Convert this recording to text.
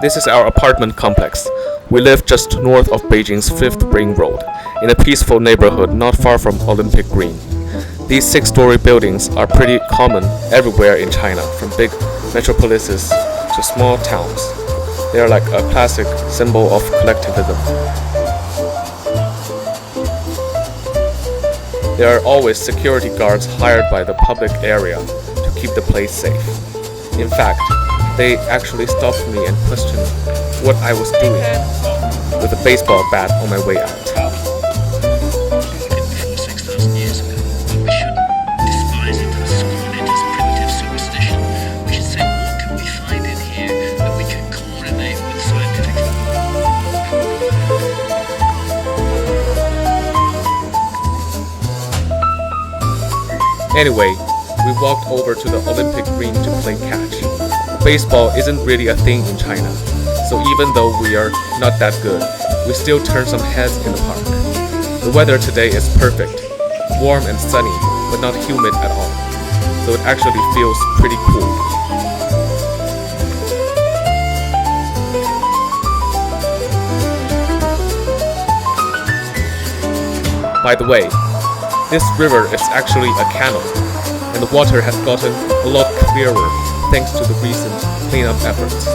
This is our apartment complex. We live just north of Beijing's 5th Ring Road, in a peaceful neighborhood not far from Olympic Green. These 6-story buildings are pretty common everywhere in China, from big metropolises to small towns. They are like a classic symbol of collectivism. There are always security guards hired by the public area to keep the place safe. In fact, they actually stopped me and questioned what I was doing with a baseball bat on my way out. Before 6,000 years ago, but we shouldn't despise it and scorn it as primitive superstition. We should say, what can we find in here that we can correlate with scientific Anyway, we walked over to the Olympic Green to play catch. Baseball isn't really a thing in China, so even though we are not that good, we still turn some heads in the park. The weather today is perfect, warm and sunny, but not humid at all, so it actually feels pretty cool. By the way, this river is actually a canal, and the water has gotten a lot clearer thanks to the recent cleanup efforts.